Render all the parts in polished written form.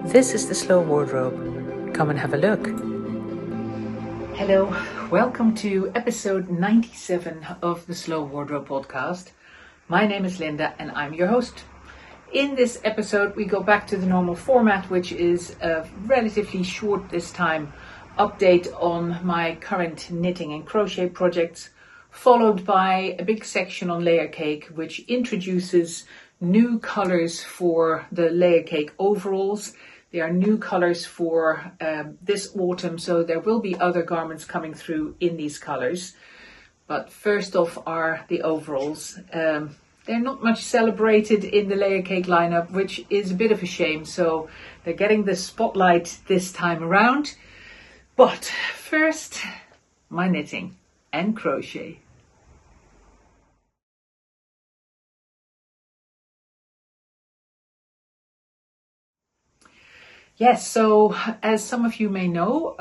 This is the Slow Wardrobe. Come and have a look. Hello, welcome to episode 97 of the Slow Wardrobe podcast. My name is Linda and I'm your host. In this episode we go back to the normal format, which is a relatively short this time update on my current knitting and crochet projects, followed by a big section on Layercake, which introduces new colors for the Layercake Overalls. They are new colors for this autumn, so there will be other garments coming through in these colors. But first off are the overalls. They're not much celebrated in the Layercake lineup, which is a bit of a shame. So they're getting the spotlight this time around. But first, my knitting and crochet. Yes, so as some of you may know,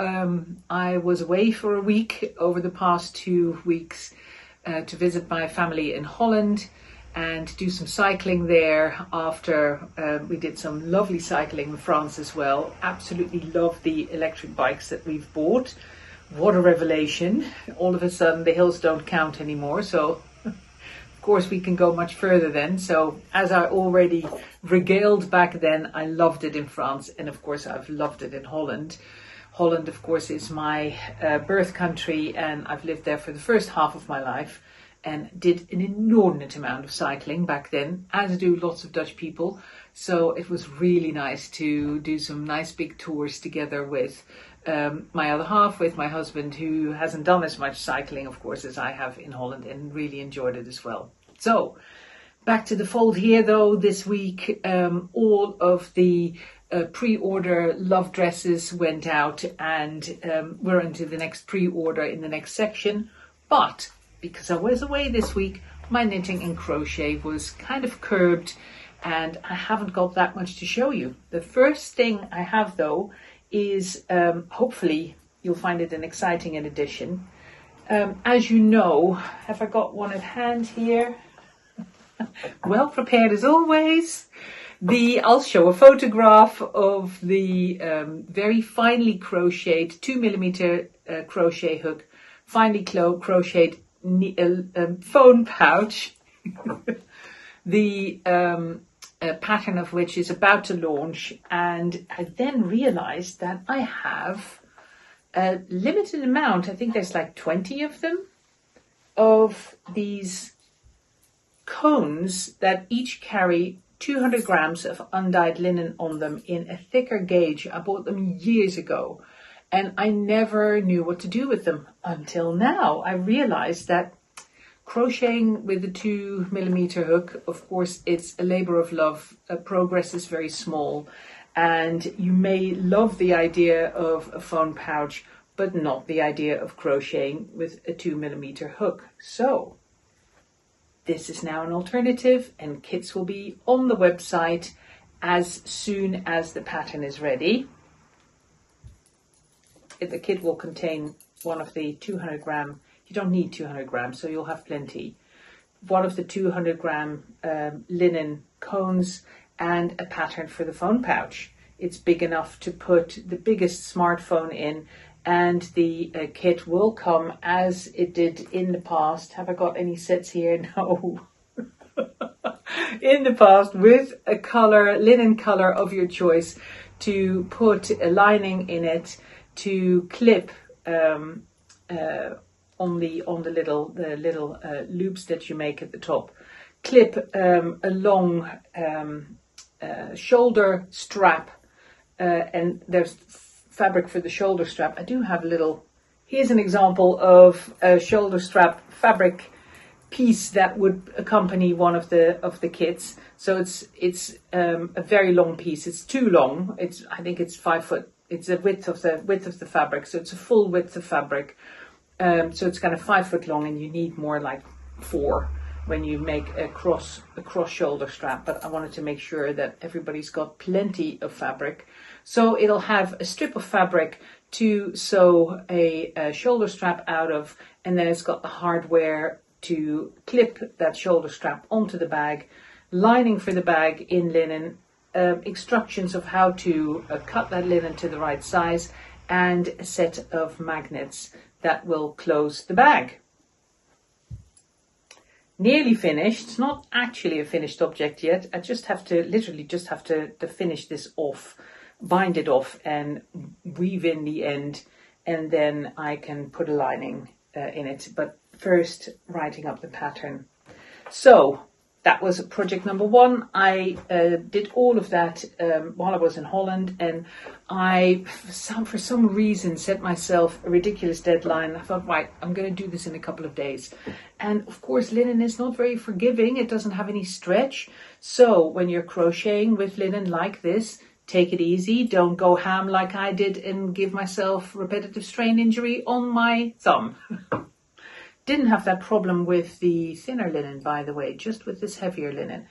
I was away for a week over the past 2 weeks to visit my family in Holland and do some cycling there after we did some lovely cycling in France as well. Absolutely love the electric bikes that we've bought. What a revelation. All of a sudden the hills don't count anymore, so of course we can go much further then. So as I already regaled back then, I loved it in France, and of course I've loved it in Holland. Holland, of course, is my birth country, and I've lived there for the first half of my life and did an inordinate amount of cycling back then, as do lots of Dutch people. So it was really nice to do some nice big tours together with my other half, with my husband, who hasn't done as much cycling, of course, as I have in Holland, and really enjoyed it as well. So back to the fold here, though. This week, all of the pre-order love dresses went out, and we're into the next pre-order in the next section. But because I was away this week, my knitting and crochet was kind of curbed, and I haven't got that much to show you. The first thing I have, though, is hopefully you'll find it an exciting addition. As you know, have I got one at hand here? Well prepared as always. I'll show a photograph of the very finely crocheted 2mm crochet hook, finely crocheted phone pouch. The pattern of which is about to launch, and I then realized that I have a limited amount, I think there's like 20 of them, of these cones that each carry 200 grams of undyed linen on them in a thicker gauge. I bought them years ago and I never knew what to do with them until now. I realized that crocheting with a 2mm hook, of course, it's a labor of love. Progress is very small, and you may love the idea of a phone pouch, but not the idea of crocheting with a 2mm hook. So this is now an alternative, and kits will be on the website as soon as the pattern is ready. The kit will contain one of the 200 gram, you don't need 200 grams, so you'll have plenty. One of the 200 gram linen cones and a pattern for the phone pouch. It's big enough to put the biggest smartphone in, and the kit will come as it did in the past. Have I got any sets here? No. In the past, with a color, linen color of your choice, to put a lining in it, to clip on the little loops that you make at the top, clip a long shoulder strap, and there's fabric for the shoulder strap. I do have a little, here's an example of a shoulder strap fabric piece that would accompany one of the kits. So it's a very long piece. It's too long. I think it's 5 foot. It's the width of the fabric. So it's a full width of fabric. So it's kind of 5 foot long, and you need more like 4 when you make a cross shoulder strap. But I wanted to make sure that everybody's got plenty of fabric. So it'll have a strip of fabric to sew a shoulder strap out of, and then it's got the hardware to clip that shoulder strap onto the bag, lining for the bag in linen, instructions of how to cut that linen to the right size, and a set of magnets that will close the bag. Nearly finished. It's not actually a finished object yet. I just have to, literally just have to finish this off, bind it off and weave in the end, and then I can put a lining in it. But first, writing up the pattern. So that was project number one. I did all of that while I was in Holland, and I, for some reason, set myself a ridiculous deadline. I thought, right, I'm going to do this in a couple of days. And of course, linen is not very forgiving. It doesn't have any stretch. So when you're crocheting with linen like this, take it easy. Don't go ham like I did and give myself repetitive strain injury on my thumb. Didn't have that problem with the thinner linen, by the way, just with this heavier linen.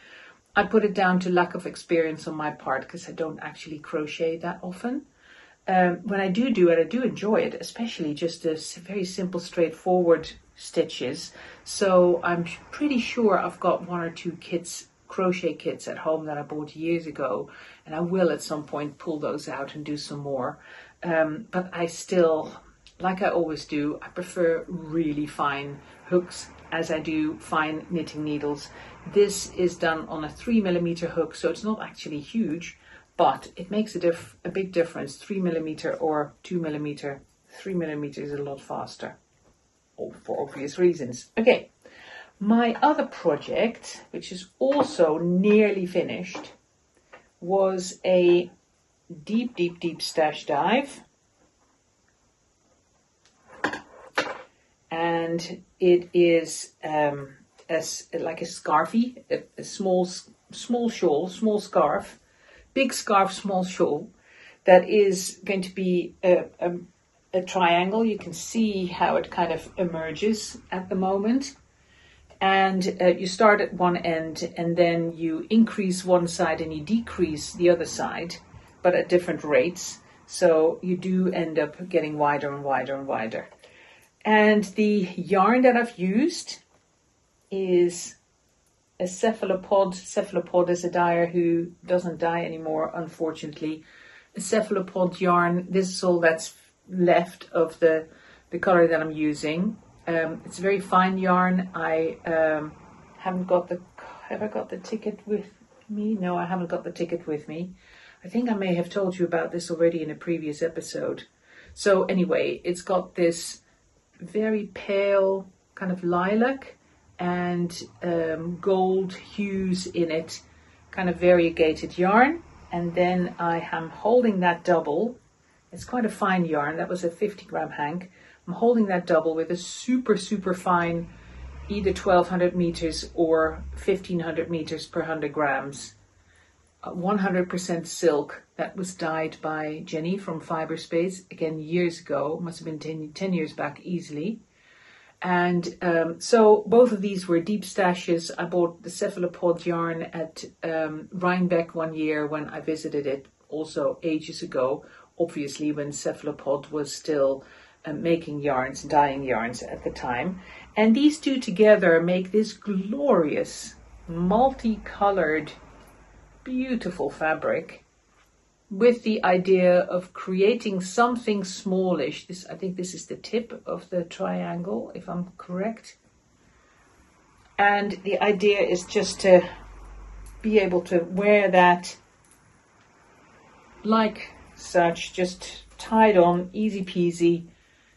I put it down to lack of experience on my part because I don't actually crochet that often. When I do it, I do enjoy it, especially just the very simple, straightforward stitches. So I'm pretty sure I've got one or two kits, crochet kits at home that I bought years ago, and I will at some point pull those out and do some more. But I still, like I always do, I prefer really fine hooks as I do fine knitting needles. This is done on a 3mm hook, so it's not actually huge, but it makes a big difference. 3mm or 2mm. 3mm is a lot faster, for obvious reasons. Okay, my other project, which is also nearly finished, was a deep stash dive. And it is like a scarfie, a small shawl, small scarf, big scarf, small shawl, that is going to be a triangle. You can see how it kind of emerges at the moment. And you start at one end, and then you increase one side and you decrease the other side, but at different rates. So you do end up getting wider and wider and wider. And the yarn that I've used is a cephalopod. Cephalopod is a dyer who doesn't dye anymore, unfortunately. A cephalopod yarn. This is all that's left of the color that I'm using. It's a very fine yarn. I haven't got have I got the ticket with me? No, I haven't got the ticket with me. I think I may have told you about this already in a previous episode. So anyway, it's got this very pale kind of lilac and gold hues in it, kind of variegated yarn. And then I am holding that double. It's quite a fine yarn. That was a 50-gram hank. I'm holding that double with a super fine, either 1200 meters or 1500 meters per 100 grams. 100% silk that was dyed by Jenny from Fiberspace, again years ago, must have been 10 years back easily. And so both of these were deep stashes. I bought the cephalopod yarn at Rhinebeck one year when I visited it, also ages ago, obviously when cephalopod was still making yarns, dyeing yarns at the time. And these two together make this glorious, multicolored, beautiful fabric with the idea of creating something smallish. I think this is the tip of the triangle, if I'm correct. And the idea is just to be able to wear that like such, just tied on, easy peasy,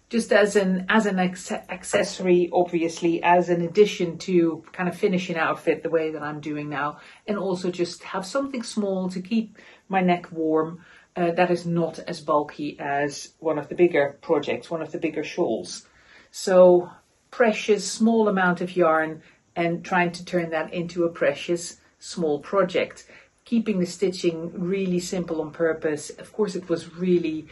just as an accessory, obviously, as an addition to kind of finish an outfit the way that I'm doing now, and also just have something small to keep my neck warm that is not as bulky as one of the bigger projects, one of the bigger shawls. So precious small amount of yarn and trying to turn that into a precious small project, keeping the stitching really simple on purpose. Of course, it was really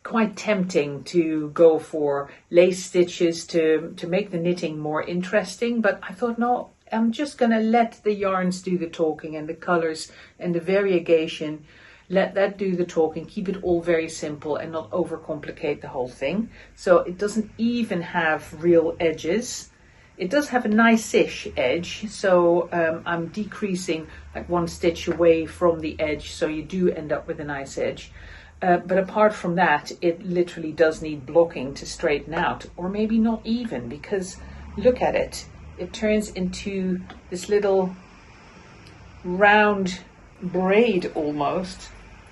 quite tempting to go for lace stitches to make the knitting more interesting, but I thought, no, I'm just going to let the yarns do the talking and the colors and the variegation, let that do the talking, keep it all very simple and not overcomplicate the whole thing. So it doesn't even have real edges. It does have a nice-ish edge, so I'm decreasing like 1 stitch away from the edge, so you do end up with a nice edge. But apart from that, it literally does need blocking to straighten out, or maybe not even, because look at it. It turns into this little round braid almost,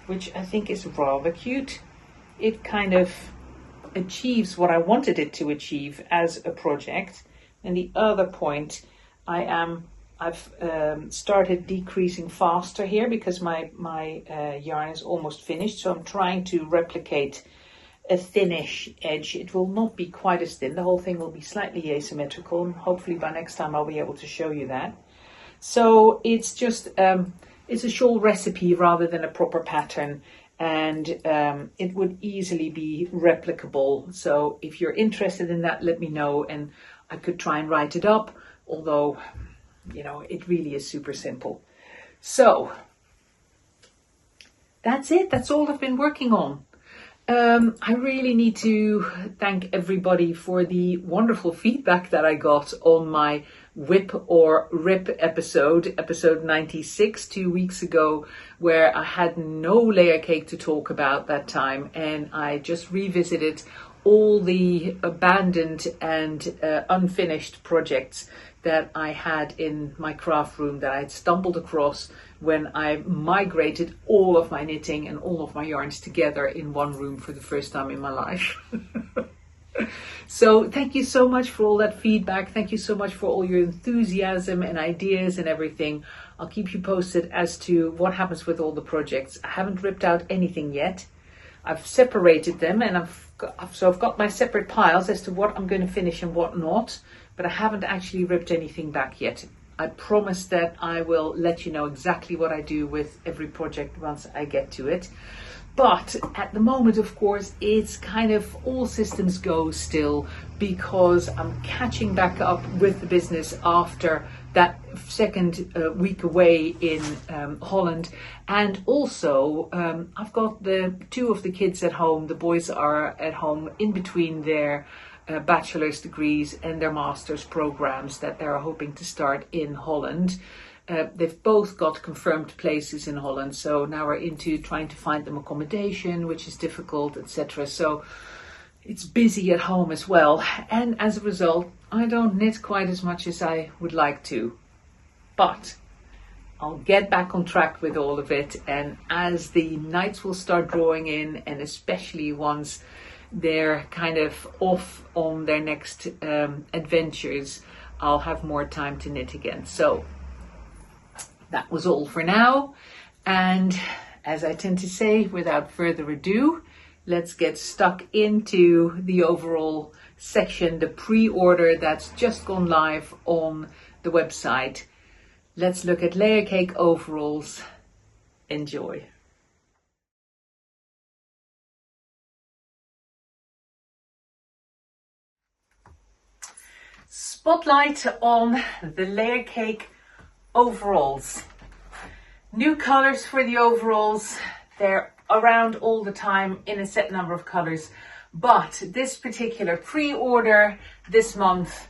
which I think is rather cute. It kind of achieves what I wanted it to achieve as a project. And the other point, I've started decreasing faster here because my yarn is almost finished. So I'm trying to replicate a thinnish edge. It will not be quite as thin. The whole thing will be slightly asymmetrical, and hopefully by next time I'll be able to show you that. So it's just, it's a shawl recipe rather than a proper pattern, and it would easily be replicable. So if you're interested in that, let me know, and I could try and write it up, although, you know, it really is super simple. So that's it. That's all I've been working on. I really need to thank everybody for the wonderful feedback that I got on my Whip or Rip episode 96, 2 weeks ago, where I had no layer cake to talk about that time, and I just revisited all the abandoned and unfinished projects that I had in my craft room that I had stumbled across when I migrated all of my knitting and all of my yarns together in one room for the first time in my life. So thank you so much for all that feedback. Thank you so much for all your enthusiasm and ideas and everything. I'll keep you posted as to what happens with all the projects. I haven't ripped out anything yet. I've separated them, and I've got my separate piles as to what I'm going to finish and what not, but I haven't actually ripped anything back yet. I promise that I will let you know exactly what I do with every project once I get to it. But at the moment, of course, it's kind of all systems go still, because I'm catching back up with the business after that second week away in Holland. And also, I've got the 2 of the kids at home. The boys are at home in between their bachelor's degrees and their master's programs that they're hoping to start in Holland. They've both got confirmed places in Holland, so now we're into trying to find them accommodation, which is difficult, etc. So it's busy at home as well, and as a result, I don't knit quite as much as I would like to. But I'll get back on track with all of it, and as the nights will start drawing in, and especially once they're kind of off on their next adventures, I'll have more time to knit again. So that was all for now, and as I tend to say, without further ado, let's get stuck into the overall section, the pre-order that's just gone live on the website. Let's look at Layercake Overalls. Enjoy. Spotlight on the Layercake Overalls. New colors for the overalls. They're around all the time in a set number of colors, but this particular pre-order this month,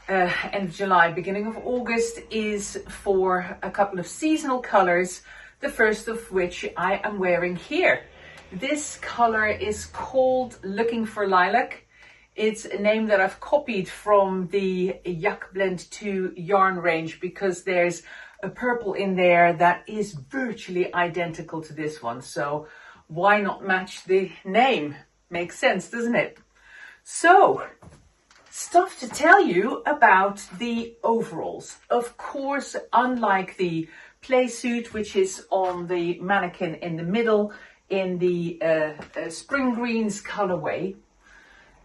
end of July, beginning of August, is for a couple of seasonal colors, the first of which I am wearing here. This color is called Looking for Lilac. It's a name that I've copied from the Yak Blend 2 yarn range, because there's a purple in there that is virtually identical to this one. So why not match the name? Makes sense, doesn't it? So, stuff to tell you about the overalls. Of course, unlike the play suit, which is on the mannequin in the middle in the spring greens colorway,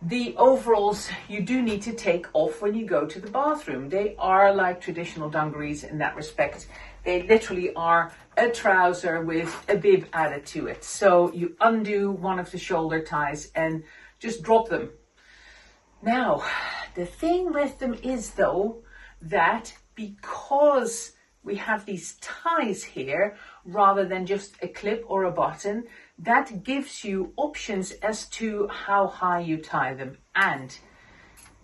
the overalls you do need to take off when you go to the bathroom. They are like traditional dungarees in that respect. They literally are a trouser with a bib added to it. So you undo one of the shoulder ties and just drop them. Now, the thing with them is though, that because we have these ties here, rather than just a clip or a button, that gives you options as to how high you tie them. And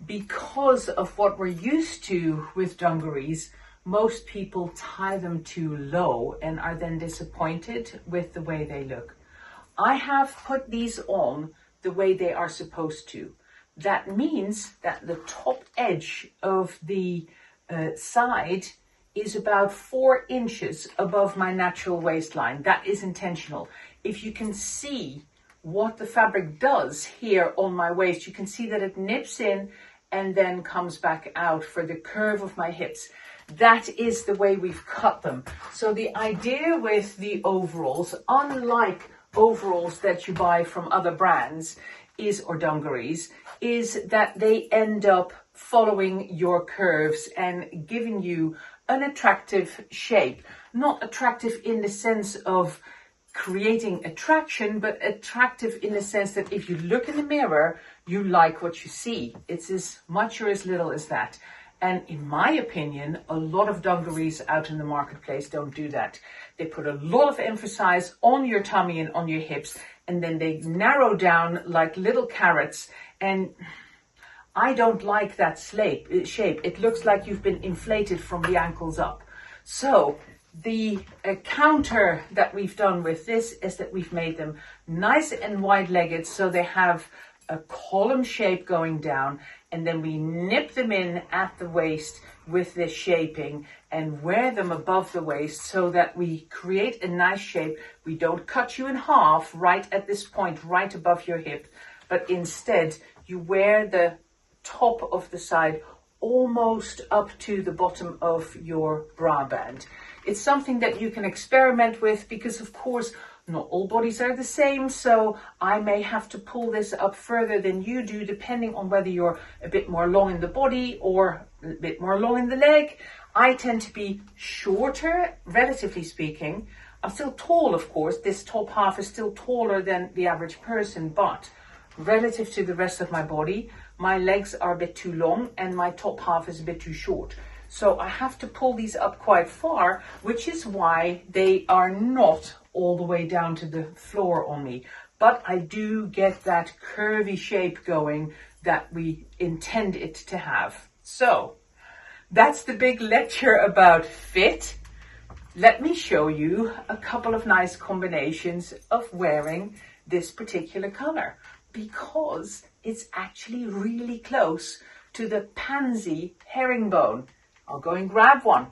because of what we're used to with dungarees, most people tie them too low and are then disappointed with the way they look. I have put these on the way they are supposed to. That means that the top edge of the side is about 4 inches above my natural waistline. That is intentional. If you can see what the fabric does here on my waist, you can see that it nips in and then comes back out for the curve of my hips. That is the way we've cut them. So the idea with the overalls, unlike overalls that you buy from other brands or dungarees, is that they end up following your curves and giving you an attractive shape. Not attractive in the sense of creating attraction, but attractive in the sense that if you look in the mirror, you like what you see. It's as much or as little as that. And in my opinion, a lot of dungarees out in the marketplace don't do that. They put a lot of emphasis on your tummy and on your hips, and then they narrow down like little carrots. And I don't like that shape. It looks like you've been inflated from the ankles up. So the counter that we've done with this is that we've made them nice and wide-legged, so they have a column shape going down, and then we nip them in at the waist with this shaping and wear them above the waist so that we create a nice shape. We don't cut you in half right at this point, right above your hip, but instead you wear the top of the side almost up to the bottom of your bra band. It's something that you can experiment with because, of course, not all bodies are the same, so I may have to pull this up further than you do, depending on whether you're a bit more long in the body or a bit more long in the leg. I tend to be shorter, relatively speaking. I'm still tall, of course. This top half is still taller than the average person, but relative to the rest of my body, my legs are a bit too long and my top half is a bit too short. So I have to pull these up quite far, which is why they are not all the way down to the floor on me. But I do get that curvy shape going that we intend it to have. So that's the big lecture about fit. Let me show you a couple of nice combinations of wearing this particular color, because it's actually really close to the pansy herringbone. I'll go and grab one.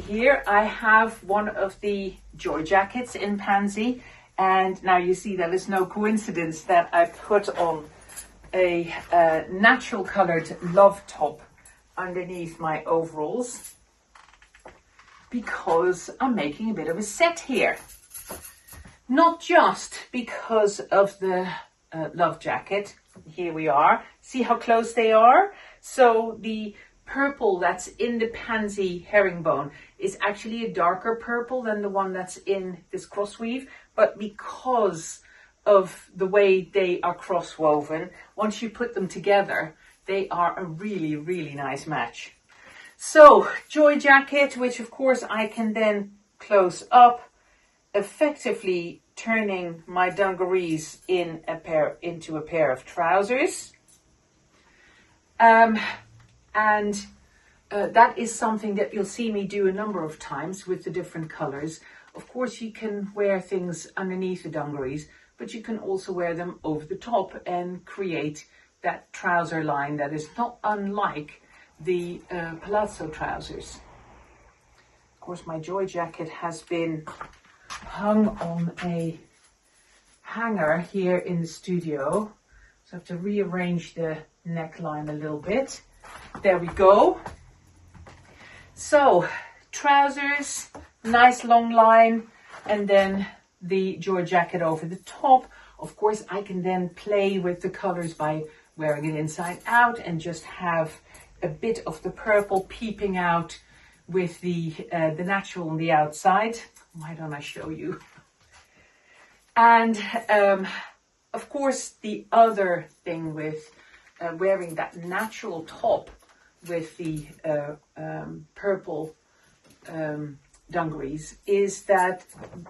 Here I have one of the Joy jackets in pansy, and now you see that it's no coincidence that I put on a natural colored love top underneath my overalls, because I'm making a bit of a set here. Not just because of the love jacket. Here we are. See how close they are? So the purple that's in the pansy herringbone is actually a darker purple than the one that's in this cross weave, but because of the way they are cross woven, once you put them together, they are a really, really nice match. So Joy jacket, which of course I can then close up, effectively turning my dungarees into a pair of trousers. That is something that you'll see me do a number of times with the different colors. Of course, you can wear things underneath the dungarees, but you can also wear them over the top and create that trouser line that is not unlike the palazzo trousers. Of course, my Joy jacket has been hung on a hanger here in the studio, so I have to rearrange the neckline a little bit. There we go. So trousers, nice long line, and then the Joy jacket over the top. Of course, I can then play with the colors by wearing it inside out and just have a bit of the purple peeping out with the natural on the outside. Why don't I show you? And of course, the other thing with wearing that natural top with the purple dungarees is that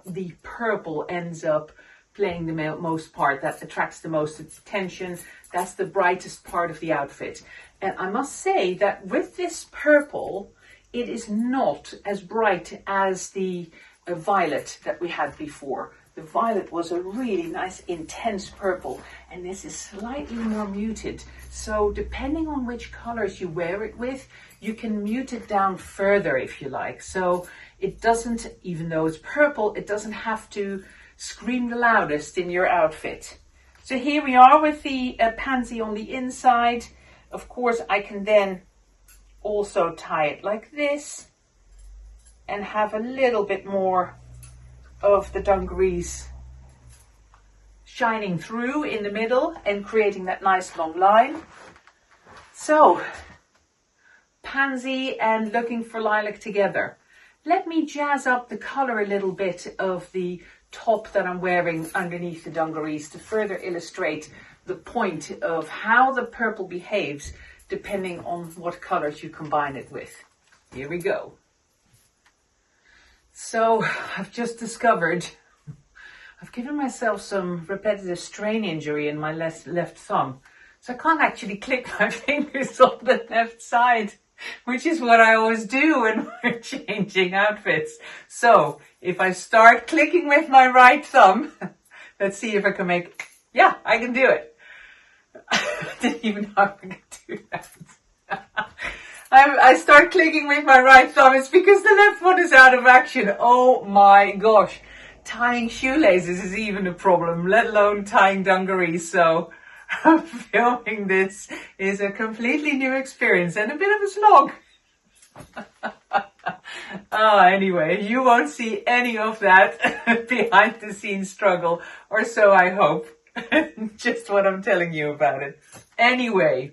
the purple ends up playing the most part, that attracts the most attention. That's the brightest part of the outfit. And I must say that with this purple, it is not as bright as the violet that we had before. The violet was a really nice intense purple, and this is slightly more muted. So depending on which colors you wear it with, you can mute it down further if you like. So it doesn't, even though it's purple, it doesn't have to scream the loudest in your outfit. So here we are with the pansy on the inside. Of course, I can then also tie it like this and have a little bit more of the dungarees shining through in the middle and creating that nice long line. So, pansy and looking for lilac together. Let me jazz up the color a little bit of the top that I'm wearing underneath the dungarees to further illustrate the point of how the purple behaves depending on what colors you combine it with. Here we go. So I've just discovered I've given myself some repetitive strain injury in my left thumb. So I can't actually click my fingers on the left side, which is what I always do when we're changing outfits. So if I start clicking with my right thumb, let's see if I can make, yeah, I can do it. I didn't even know I could do that. I start clicking with my right thumb. It's because the left one is out of action. Oh my gosh. Tying shoelaces is even a problem, let alone tying dungarees. So filming this is a completely new experience and a bit of a slog. Anyway, you won't see any of that behind the scenes struggle, or so I hope. Just what I'm telling you about it. Anyway,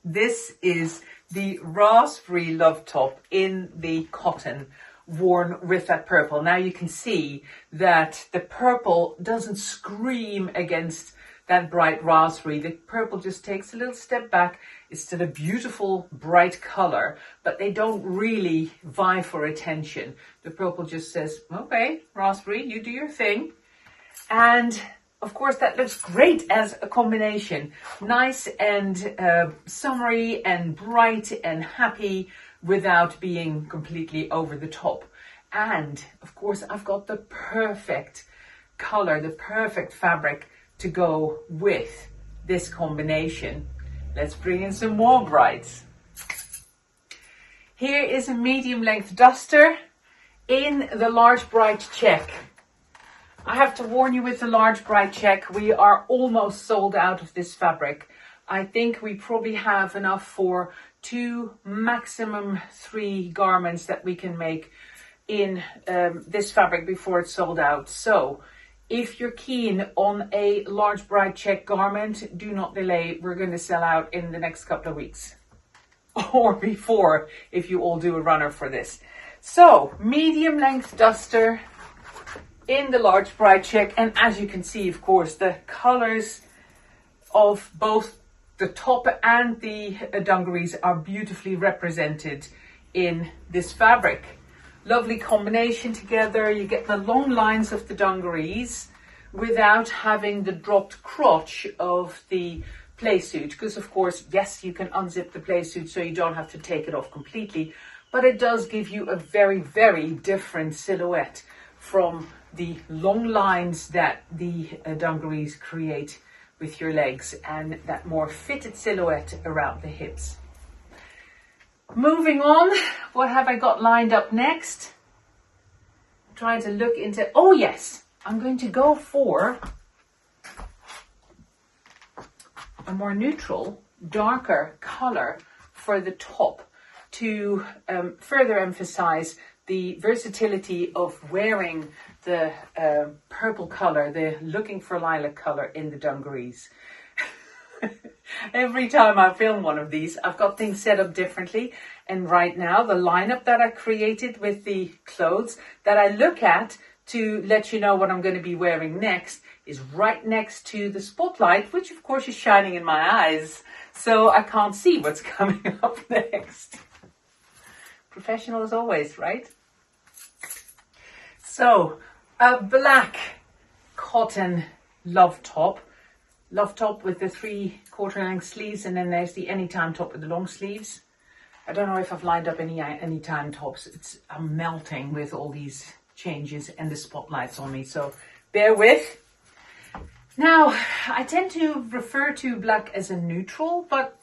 this is the raspberry love top in the cotton worn with that purple. Now you can see that the purple doesn't scream against that bright raspberry. The purple just takes a little step back. It's still a beautiful bright color, but they don't really vie for attention. The purple just says, okay, raspberry, you do your thing. And of course, that looks great as a combination. Nice and summery and bright and happy without being completely over the top. And of course, I've got the perfect color, the perfect fabric to go with this combination. Let's bring in some more brights. Here is a medium length duster in the large bright check. I have to warn you with the large bright check, we are almost sold out of this fabric. I think we probably have enough for 2, maximum 3 garments that we can make in this fabric before it's sold out. So if you're keen on a large bright check garment, do not delay. We're going to sell out in the next couple of weeks or before if you all do a runner for this. So medium length duster in the large bright check, and as you can see, of course, the colors of both the top and the dungarees are beautifully represented in this fabric. Lovely combination together. You get the long lines of the dungarees without having the dropped crotch of the play suit, because of course, yes, you can unzip the play suit so you don't have to take it off completely, but it does give you a very, very different silhouette from the long lines that the dungarees create with your legs and that more fitted silhouette around the hips. Moving on, what have I got lined up next? I'm trying to look into, oh yes, I'm going to go for a more neutral, darker color for the top to further emphasize the versatility of wearing the purple color, the looking for lilac color in the dungarees. Every time I film one of these, I've got things set up differently. And right now, the lineup that I created with the clothes that I look at to let you know what I'm going to be wearing next is right next to the spotlight, which of course is shining in my eyes. So I can't see what's coming up next. Professional as always, right? So, a black cotton love top with the 3/4 length sleeves, and then there's the anytime top with the long sleeves. I don't know if I've lined up any anytime tops. I'm melting with all these changes and the spotlights on me, so bear with. Now, I tend to refer to black as a neutral, but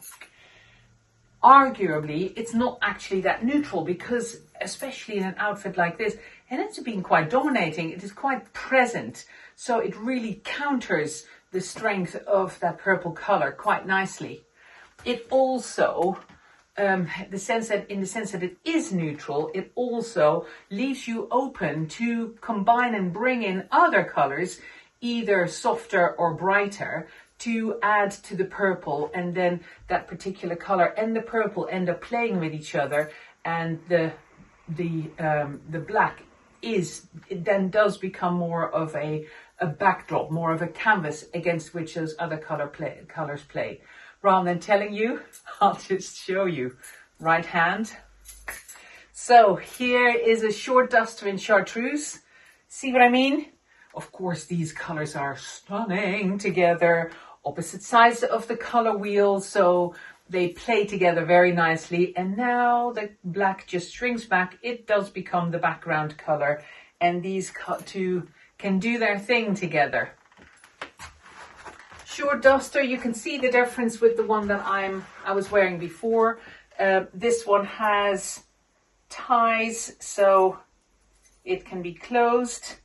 arguably it's not actually that neutral, because especially in an outfit like this, it ends up being quite dominating. It is quite present, so it really counters the strength of that purple color quite nicely. It also, in the sense that it is neutral, it also leaves you open to combine and bring in other colors, either softer or brighter, to add to the purple, and then that particular color and the purple end up playing with each other, and the black then does become more of a backdrop, more of a canvas against which those other colors play. Rather than telling you, I'll just show you. Right hand. So here is a short duster in chartreuse. See what I mean? Of course, these colors are stunning together. Opposite sides of the color wheel, so they play together very nicely. And now the black just shrinks back. It does become the background color, and these two can do their thing together. Short duster, you can see the difference with the one that I was wearing before. This one has ties, so it can be closed.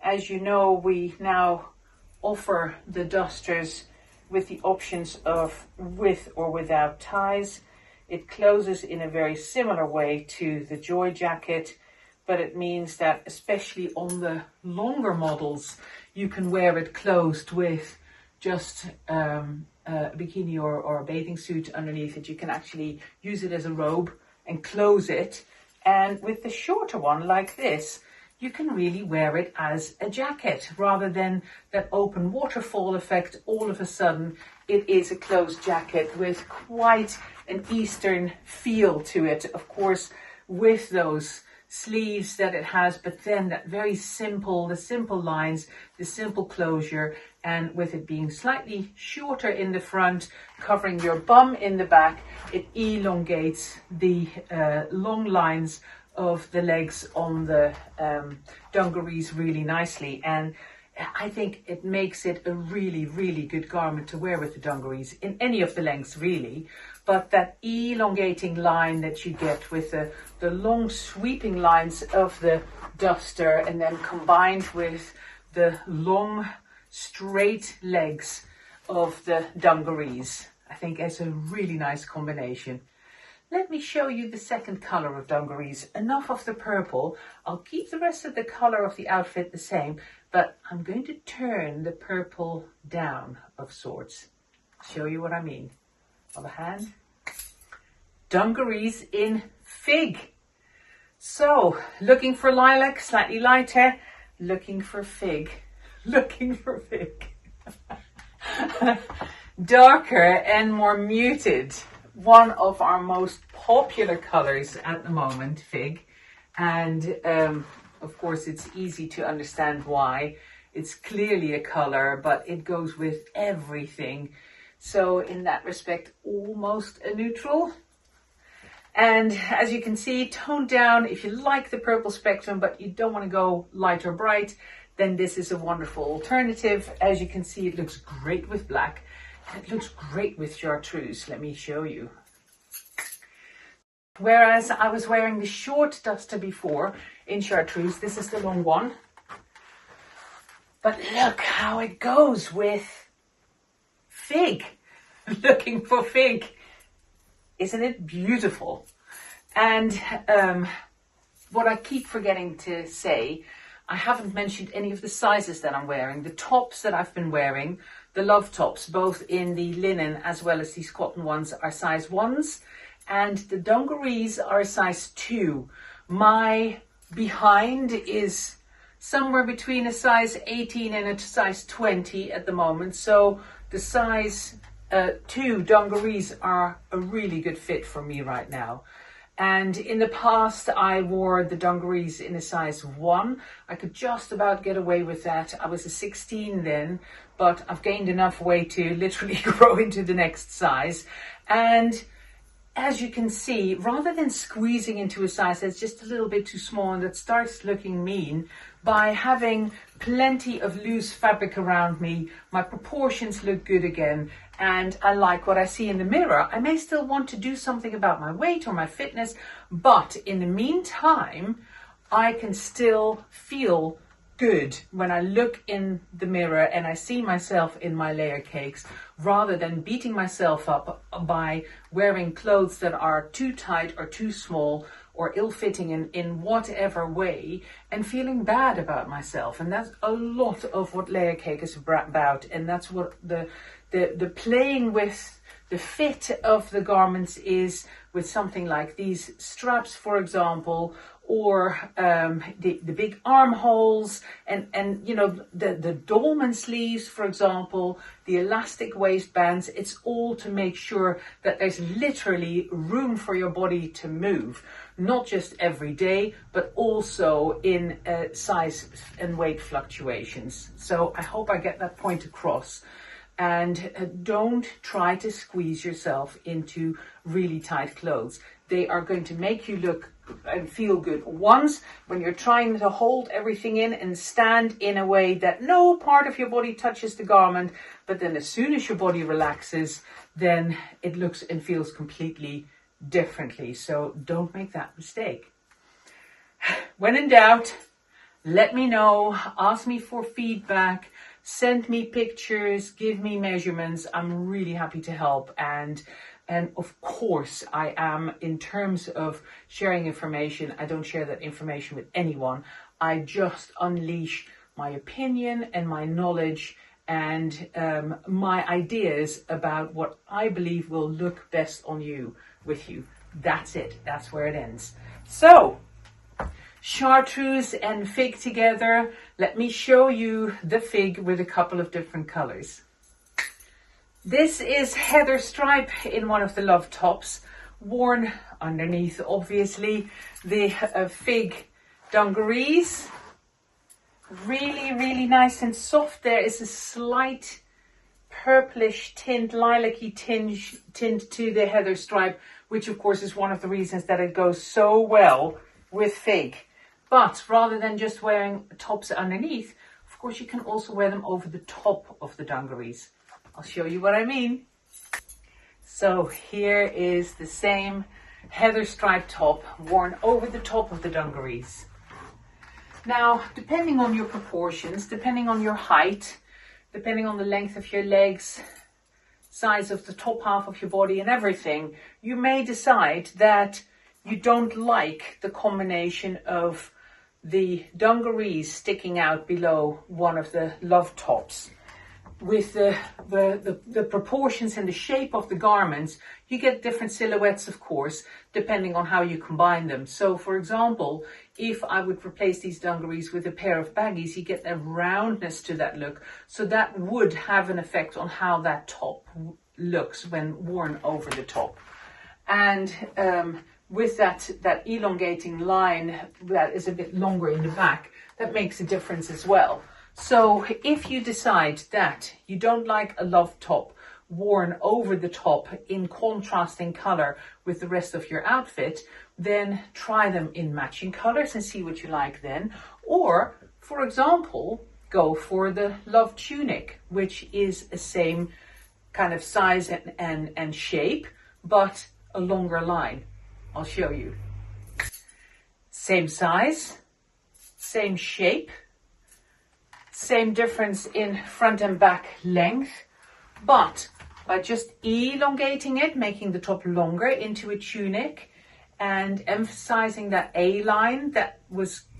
As you know, we now offer the dusters with the options of with or without ties. It closes in a very similar way to the Joy jacket, but it means that especially on the longer models, you can wear it closed with just a bikini or a bathing suit underneath it. You can actually use it as a robe and close it. And with the shorter one like this, you can really wear it as a jacket rather than that open waterfall effect. All of a sudden, it is a closed jacket with quite an Eastern feel to it. Of course, with those sleeves that it has, but then that very simple, the simple lines, the simple closure, and with it being slightly shorter in the front, covering your bum in the back, it elongates the long lines of the legs on the dungarees really nicely. And I think it makes it a really, really good garment to wear with the dungarees in any of the lengths really. But that elongating line that you get with the long sweeping lines of the duster, and then combined with the long straight legs of the dungarees, I think it's a really nice combination. Let me show you the second color of dungarees. Enough of the purple. I'll keep the rest of the color of the outfit the same, but I'm going to turn the purple down of sorts. Show you what I mean. Other hand. Dungarees in fig. So, looking for lilac, slightly lighter. Looking for fig. Looking for fig. Darker and more muted. One of our most popular colors at the moment, fig. And of course, it's easy to understand why. It's clearly a color, but it goes with everything. So in that respect, almost a neutral. And as you can see, toned down. If you like the purple spectrum, but you don't want to go light or bright, then this is a wonderful alternative. As you can see, it looks great with black. And it looks great with chartreuse. Let me show you. Whereas I was wearing the short duster before in chartreuse, this is the long one. But look how it goes with fig. Looking for fig. Isn't it beautiful? And what I keep forgetting to say, I haven't mentioned any of the sizes that I'm wearing. The tops that I've been wearing, the love tops, both in the linen as well as these cotton ones, are size 1s. And the dungarees are a size 2. My behind is somewhere between a size 18 and a size 20 at the moment. So the size 2 dungarees are a really good fit for me right now. And in the past, I wore the dungarees in a size 1. I could just about get away with that. I was a 16 then, but I've gained enough weight to literally grow into the next size. And as you can see, rather than squeezing into a size that's just a little bit too small and that starts looking mean, by having plenty of loose fabric around me, my proportions look good again, and I like what I see in the mirror. I may still want to do something about my weight or my fitness, but in the meantime, I can still feel good when I look in the mirror and I see myself in my layer cakes, rather than beating myself up by wearing clothes that are too tight or too small or ill-fitting in whatever way, and feeling bad about myself. And that's a lot of what Layercake is about, and that's what the playing with the fit of the garments is, with something like these straps, for example, or the big armholes, and you know, the dolman sleeves, for example, the elastic waistbands. It's all to make sure that there's literally room for your body to move, not just every day, but also in size and weight fluctuations. So I hope I get that point across. And don't try to squeeze yourself into really tight clothes. They are going to make you look and feel good once when you're trying to hold everything in and stand in a way that no part of your body touches the garment. But then as soon as your body relaxes, then it looks and feels completely differently. So don't make that mistake. When in doubt, let me know, ask me for feedback, send me pictures, give me measurements. I'm really happy to help. And of course, I am, in terms of sharing information, I don't share that information with anyone. I just unleash my opinion and my knowledge and my ideas about what I believe will look best on you, with you. That's it. That's where it ends. So, chartreuse and fig together. Let me show you the fig with a couple of different colors. This is heather stripe in one of the love tops, worn underneath, obviously, the fig dungarees. Really, really nice and soft. There is a slight purplish tint, lilac-y tint to the heather stripe, which of course is one of the reasons that it goes so well with fig. But rather than just wearing tops underneath, of course you can also wear them over the top of the dungarees. I'll show you what I mean. So here is the same heather stripe top worn over the top of the dungarees. Now, depending on your proportions, depending on your height, depending on the length of your legs, size of the top half of your body and everything, you may decide that you don't like the combination of the dungarees sticking out below one of the love tops. With the proportions and the shape of the garments, you get different silhouettes, of course, depending on how you combine them. So, for example, if I would replace these dungarees with a pair of baggies, you get a roundness to that look. So that would have an effect on how that top looks when worn over the top. And with that elongating line that is a bit longer in the back, that makes a difference as well. So if you decide that you don't like a love top worn over the top in contrasting color with the rest of your outfit, then try them in matching colors and see what you like then. Or, for example, go for the love tunic, which is the same kind of size and shape, but a longer line. I'll show you. Same size, same shape, same difference in front and back length, but by just elongating it, making the top longer into a tunic and emphasizing that A line that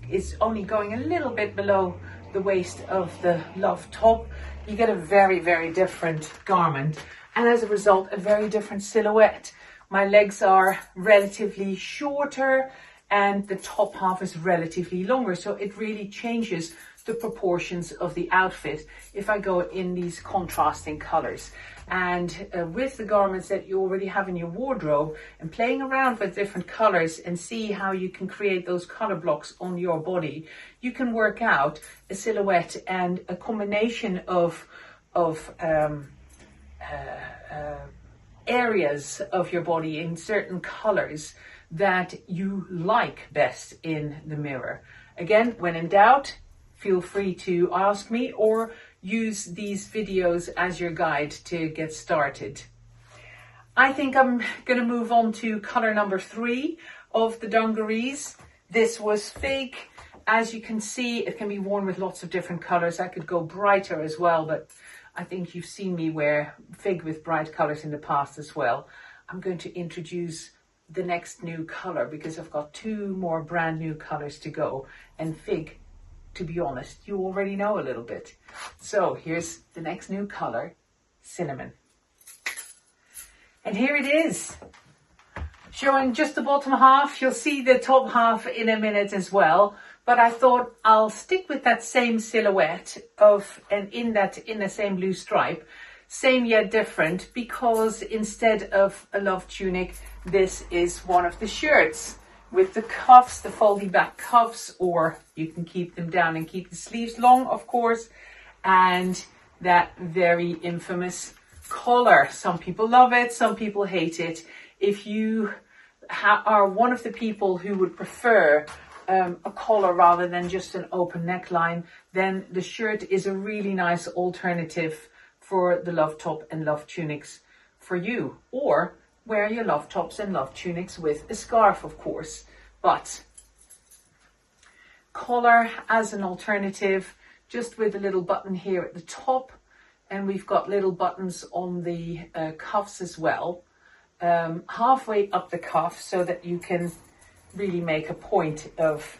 is only going a little bit below the waist of the love top, you get a very, very different garment, and as a result, a very different silhouette. My legs are relatively shorter and the top half is relatively longer. So it really changes the proportions of the outfit if I go in these contrasting colors. And with the garments that you already have in your wardrobe, and playing around with different colors and see how you can create those color blocks on your body, you can work out a silhouette and a combination of areas of your body in certain colors that you like best in the mirror. Again, when in doubt, feel free to ask me or use these videos as your guide to get started. I think I'm going to move on to color number 3 of the dungarees. This was Fig. As you can see, it can be worn with lots of different colors. I could go brighter as well, but I think you've seen me wear Fig with bright colors in the past as well. I'm going to introduce the next new color because I've got 2 more brand new colors to go, and Fig, to be honest, you already know a little bit. So here's the next new color, Cinnamon. And here it is, showing just the bottom half. You'll see the top half in a minute as well, but I thought I'll stick with that same silhouette and in the same blue stripe, same yet different, because instead of a love tunic, this is one of the shirts with the cuffs, the foldy back cuffs, or you can keep them down and keep the sleeves long, of course, and that very infamous collar. Some people love it, some people hate it. If you are one of the people who would prefer a collar rather than just an open neckline, then the shirt is a really nice alternative for the love top and love tunics for you. Or wear your love tops and love tunics with a scarf, of course. But collar as an alternative, just with a little button here at the top, and we've got little buttons on the cuffs as well, halfway up the cuff, so that you can really make a point of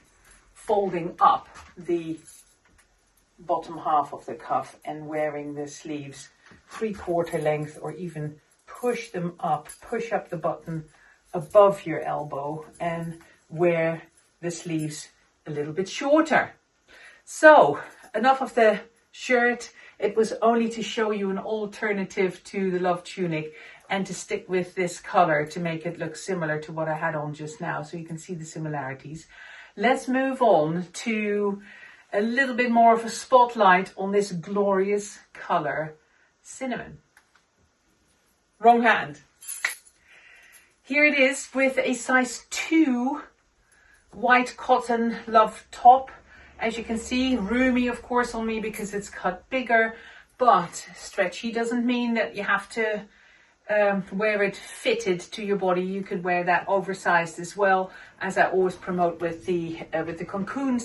folding up the bottom half of the cuff and wearing the sleeves 3/4 length, or even push them up, push up the button above your elbow and wear the sleeves a little bit shorter. So enough of the shirt. It was only to show you an alternative to the love tunic and to stick with this color to make it look similar to what I had on just now, so you can see the similarities. Let's move on to a little bit more of a spotlight on this glorious color, Cinnamon. Wrong hand. Here it is with a size 2 white cotton love top. As you can see, roomy of course on me because it's cut bigger, but stretchy doesn't mean that you have to wear it fitted to your body. You could wear that oversized as well, as I always promote with the cocoon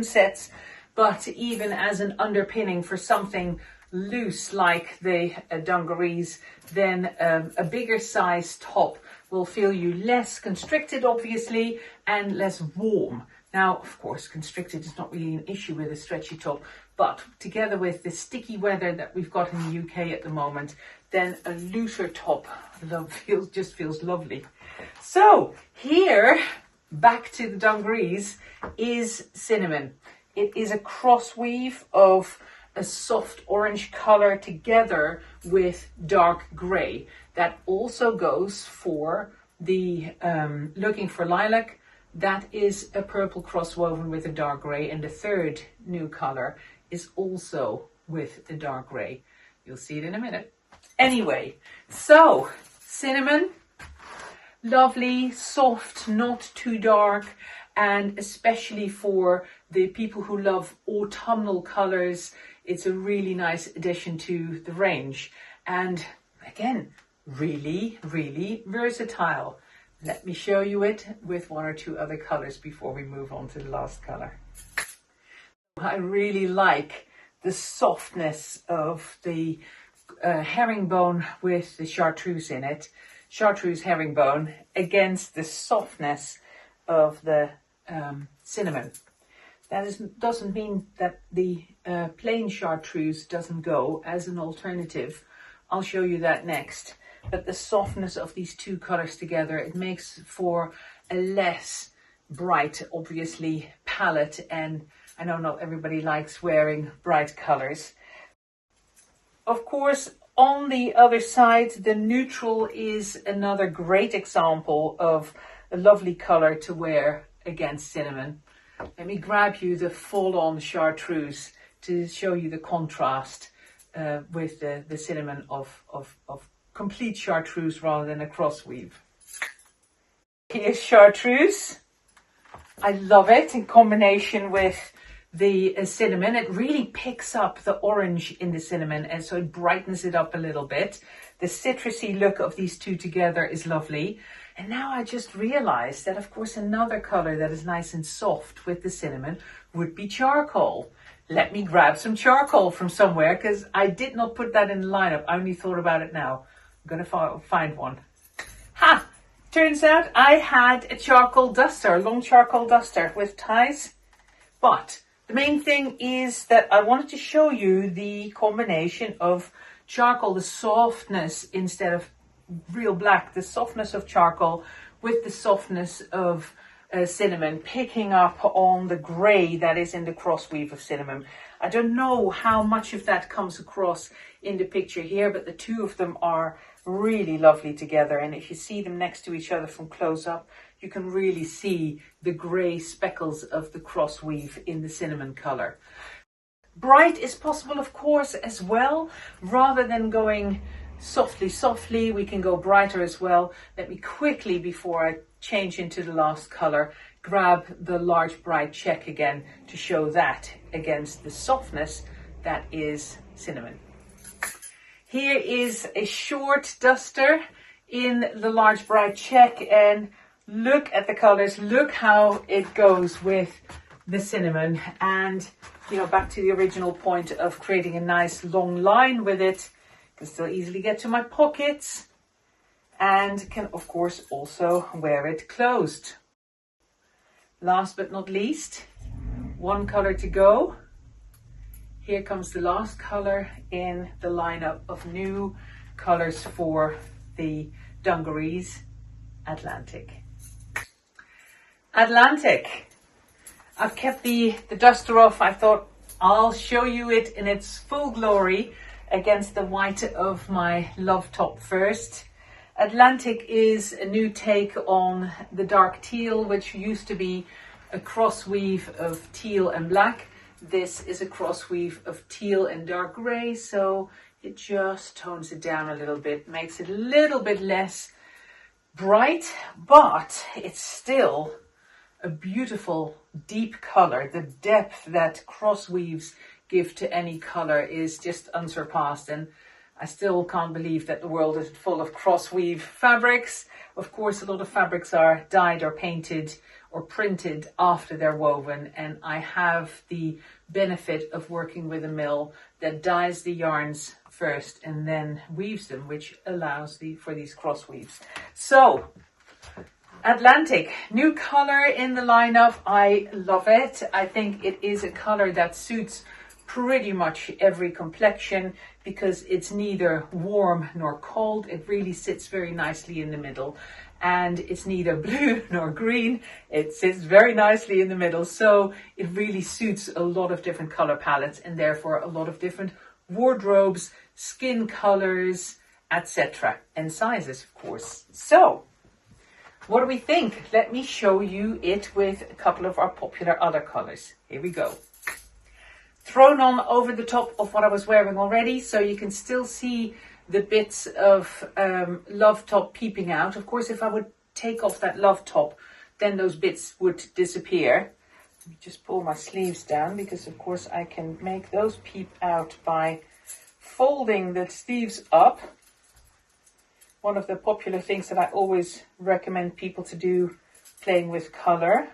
sets, but even as an underpinning for something loose like the dungarees, then a bigger size top will feel you less constricted, obviously, and less warm. Now, of course, constricted is not really an issue with a stretchy top, but together with the sticky weather that we've got in the UK at the moment, then a looser top just feels lovely. So here, back to the dungarees, is Cinnamon. It is a cross weave of a soft orange color together with dark gray. That also goes for the looking for lilac. That is a purple cross woven with a dark gray, and the third new color is also with a dark gray. You'll see it in a minute. Anyway, so Cinnamon, lovely, soft, not too dark, and especially for the people who love autumnal colors, it's a really nice addition to the range. And again, really, really versatile. Let me show you it with 1 or 2 other colors before we move on to the last color. I really like the softness of the herringbone with the chartreuse in it, chartreuse herringbone, against the softness of the cinnamon. That doesn't mean that the plain chartreuse doesn't go as an alternative. I'll show you that next. But the softness of these 2 colors together, it makes for a less bright, obviously, palette, and I know not everybody likes wearing bright colors. Of course, on the other side, the neutral is another great example of a lovely color to wear against cinnamon. Let me grab you the full-on chartreuse to show you the contrast with the cinnamon of complete chartreuse rather than a cross weave. Here's chartreuse. I love it in combination with the cinnamon. It really picks up the orange in the cinnamon, and so it brightens it up a little bit. The citrusy look of these two together is lovely. And now I just realized that, of course, another color that is nice and soft with the cinnamon would be charcoal. Let me grab some charcoal from somewhere, because I did not put that in the lineup. I only thought about it now. I'm going to find one. Ha! Turns out I had a charcoal duster, a long charcoal duster with ties. But the main thing is that I wanted to show you the combination of charcoal, the softness instead of real black, the softness of charcoal with the softness of cinnamon, picking up on the gray that is in the cross weave of cinnamon. I don't know how much of that comes across in the picture here, but the two of them are really lovely together. And if you see them next to each other from close up, you can really see the gray speckles of the cross weave in the cinnamon color. Bright is possible, of course, as well. Rather than going softly, we can go brighter as well. Let me quickly, before I change into the last color, grab the large bright check again to show that against the softness that is cinnamon. Here is a short duster in the large bright check, and look at the colors, look how it goes with the cinnamon. And back to the original point of creating a nice long line with it. Can still easily get to my pockets, and can of course also wear it closed. Last but not least, one color to go. Here comes the last color in the lineup of new colors for the dungarees, Atlantic. Atlantic. I've kept the duster off. I thought I'll show you it in its full glory against the white of my love top first. Atlantic is a new take on the dark teal, which used to be a cross weave of teal and black. This is a cross weave of teal and dark gray, so it just tones it down a little bit, makes it a little bit less bright, but it's still a beautiful deep color. The depth that cross weaves give to any color is just unsurpassed, and I still can't believe that the world is full of cross weave fabrics. Of course, a lot of fabrics are dyed or painted or printed after they're woven, and I have the benefit of working with a mill that dyes the yarns first and then weaves them, which allows for these cross weaves. So Atlantic, new color in the lineup. I love it. I think it is a color that suits pretty much every complexion because it's neither warm nor cold. It really sits very nicely in the middle, and it's neither blue nor green. It sits very nicely in the middle, so it really suits a lot of different color palettes and therefore a lot of different wardrobes, skin colors, etc., and sizes, of course. So what do we think? Let me show you it with a couple of our popular other colors. Here we go. Thrown on over the top of what I was wearing already, so you can still see the bits of love top peeping out. Of course, if I would take off that love top, then those bits would disappear. Let me just pull my sleeves down, because of course I can make those peep out by folding the sleeves up. One of the popular things that I always recommend people to do playing with color.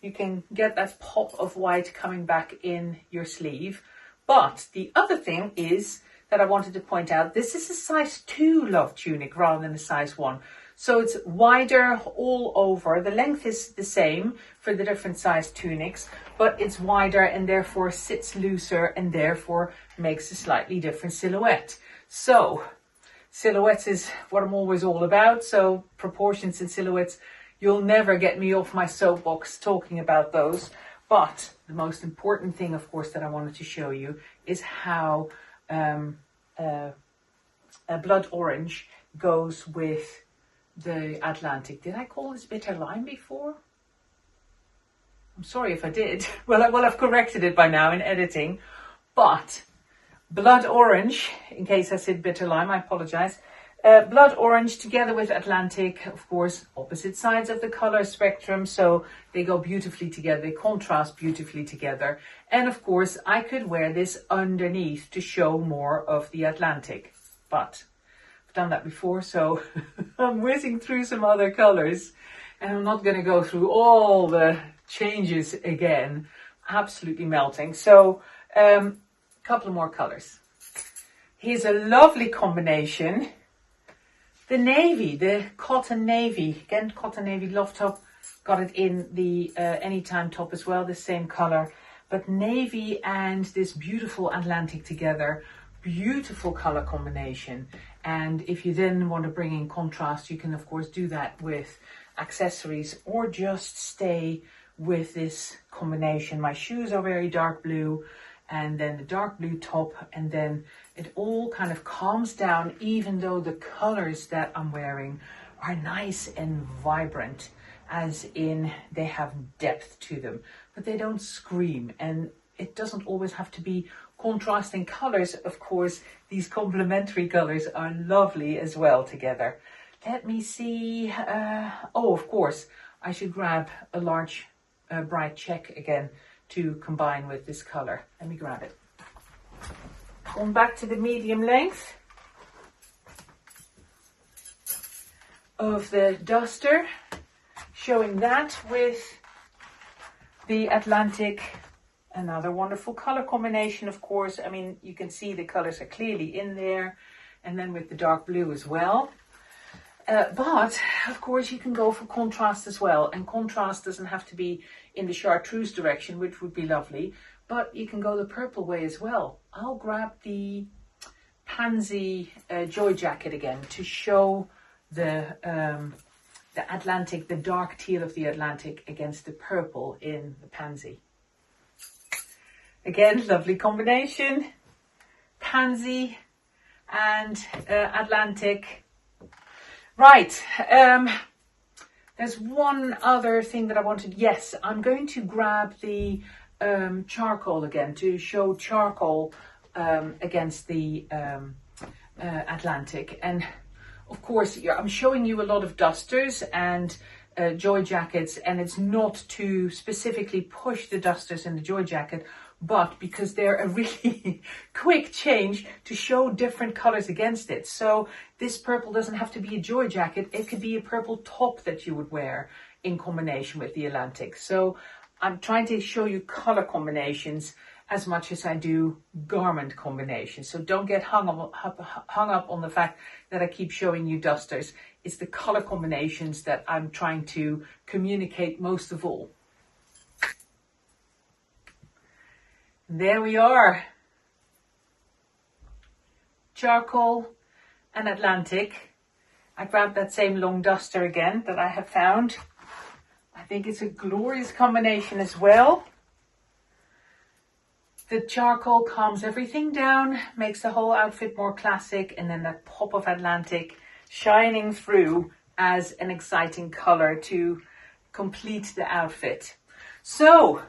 You can get that pop of white coming back in your sleeve. But the other thing is that I wanted to point out, this is a size 2 love tunic rather than a size 1. So it's wider all over. The length is the same for the different size tunics, but it's wider and therefore sits looser and therefore makes a slightly different silhouette. So silhouettes is what I'm always all about. So proportions and silhouettes you'll never get me off my soapbox talking about those. But the most important thing, of course, that I wanted to show you is how a blood orange goes with the Atlantic. Did I call this bitter lime before? I'm sorry if I did. Well, I've corrected it by now in editing. But blood orange, in case I said bitter lime, I apologize. Blood orange together with Atlantic, of course, opposite sides of the color spectrum, so they go beautifully together, they contrast beautifully together. And of course, I could wear this underneath to show more of the Atlantic, but I've done that before, so I'm whizzing through some other colors, and I'm not going to go through all the changes again. Absolutely melting. So, a couple of more colors. Here's a lovely combination. The navy, the cotton navy, again, cotton navy loft top, got it in the anytime top as well, the same color, but navy and this beautiful Atlantic together, beautiful color combination. And if you then want to bring in contrast, you can of course do that with accessories or just stay with this combination. My shoes are very dark blue, and then the dark blue top, and then it all kind of calms down, even though the colors that I'm wearing are nice and vibrant, as in they have depth to them, but they don't scream. And it doesn't always have to be contrasting colors. Of course, these complementary colors are lovely as well together. Let me see. Oh, of course, I should grab a large bright check again to combine with this color. Let me grab it. Going back to the medium length of the duster, showing that with the Atlantic. Another wonderful color combination, of course. I mean, you can see the colors are clearly in there, and then with the dark blue as well. But of course you can go for contrast as well, and contrast doesn't have to be in the chartreuse direction, which would be lovely, but you can go the purple way as well. I'll grab the pansy joy jacket again to show the Atlantic, the dark teal of the Atlantic against the purple in the pansy. Again, lovely combination, pansy and Atlantic. Right, there's one other thing that I wanted. Yes, I'm going to grab the charcoal again to show charcoal against the Atlantic. And of course, I'm showing you a lot of dusters and joy jackets, and it's not to specifically push the dusters in the joy jacket, but because they're a really quick change to show different colors against it. So this purple doesn't have to be a joy jacket. It could be a purple top that you would wear in combination with the Atlantic. So I'm trying to show you color combinations as much as I do garment combinations. So don't get hung up on the fact that I keep showing you dusters. It's the color combinations that I'm trying to communicate most of all. There we are. Charcoal and Atlantic. I grabbed that same long duster again that I have found. I think it's a glorious combination as well. The charcoal calms everything down, makes the whole outfit more classic, and then that pop of Atlantic shining through as an exciting color to complete the outfit. So,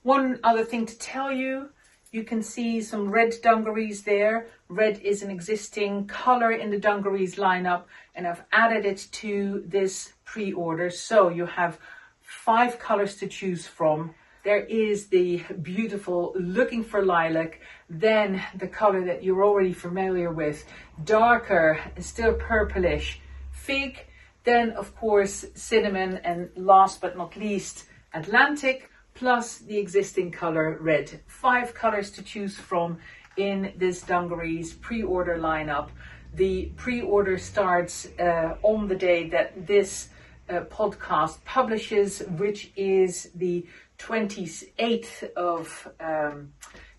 one other thing to tell you, you can see some red dungarees there. Red is an existing color in the dungarees lineup, and I've added it to this pre-order. So you have 5 colors to choose from. There is the beautiful Looking for Lilac, then the color that you're already familiar with, darker, still purplish, Fig, then of course Cinnamon, and last but not least Atlantic, plus the existing color Red. 5 colors to choose from in this dungarees pre-order lineup. The pre-order starts on the day that this podcast publishes, which is the 28th of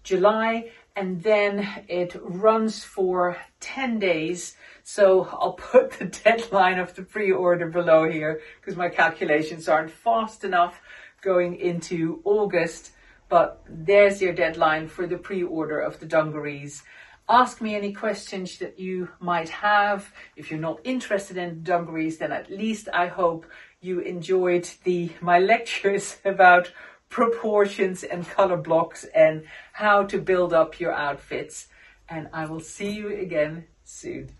July, and then it runs for 10 days. So I'll put the deadline of the pre-order below here because my calculations aren't fast enough going into August. But there's your deadline for the pre-order of the dungarees. Ask me any questions that you might have. If you're not interested in dungarees, then at least I hope you enjoyed my lectures about proportions and color blocks and how to build up your outfits. And I will see you again soon.